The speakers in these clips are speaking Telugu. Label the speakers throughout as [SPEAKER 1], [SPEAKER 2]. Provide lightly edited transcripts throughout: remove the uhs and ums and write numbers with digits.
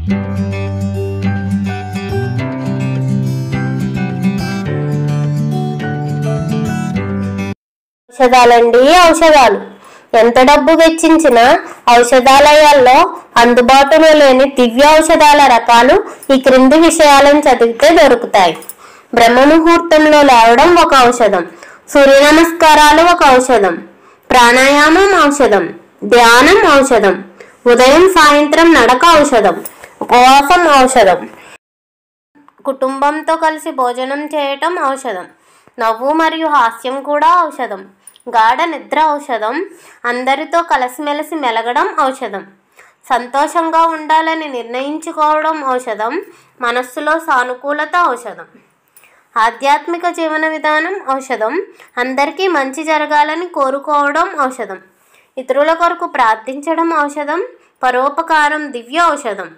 [SPEAKER 1] ఔషధాలండి ఔషధాలు. ఎంత డబ్బు వెచ్చించినా ఔషధాలయాల్లో అందుబాటులో లేని దివ్య ఔషధాల రకాలు ఈ క్రింది విషయాలను చదివితే దొరుకుతాయి. బ్రహ్మ ముహూర్తంలో లేవడం ఒక ఔషధం, సూర్య నమస్కారాలు ఒక ఔషధం, ప్రాణాయామం ఔషధం, ధ్యానం ఔషధం, ఉదయం సాయంత్రం నడక ఔషధం, ఉపవాసం ఔషధం, కుటుంబంతో కలిసి భోజనం చేయటం ఔషధం, నవ్వు మరియు హాస్యం కూడా ఔషధం, గాఢ నిద్ర ఔషధం, అందరితో కలిసిమెలిసి మెలగడం ఔషధం, సంతోషంగా ఉండాలని నిర్ణయించుకోవడం ఔషధం, మనస్సులో సానుకూలత ఔషధం, ఆధ్యాత్మిక జీవన విధానం ఔషధం, అందరికీ మంచి జరగాలని కోరుకోవడం ఔషధం, ఇతరుల కొరకు ప్రార్థించడం ఔషధం, పరోపకారం దివ్య ఔషధం,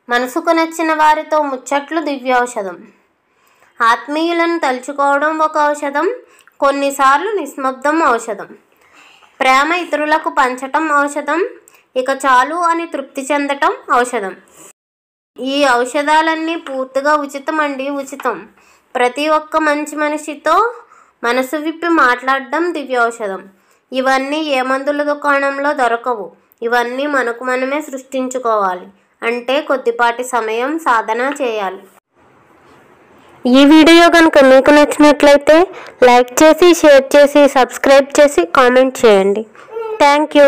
[SPEAKER 1] మనసుకు నచ్చిన వారితో ముచ్చట్లు దివ్య ఔషధం, ఆత్మీయులను తలుచుకోవడం ఒక ఔషధం, కొన్నిసార్లు నిశ్శబ్దం ఔషధం, ప్రేమ ఇతరులకు పంచటం ఔషధం, ఇక చాలు అని తృప్తి చెందటం ఔషధం. ఈ ఔషధాలన్నీ పూర్తిగా ఉచితం. ప్రతి ఒక్క మంచి మనిషితో మనసు విప్పి మాట్లాడడం దివ్య ఔషధం. ఇవన్నీ ఏ మందుల దుకాణంలో దొరకవు. ఇవన్నీ మనకు మనమే సృష్టించుకోవాలి. అంటే కొద్దిపాటి సమయం సాధన చేయాలి. ఈ వీడియో కనుక మీకు నచ్చినట్లయితే లైక్ చేసి, షేర్ చేసి, సబ్స్క్రైబ్ చేసి, కామెంట్ చేయండి. Thank you.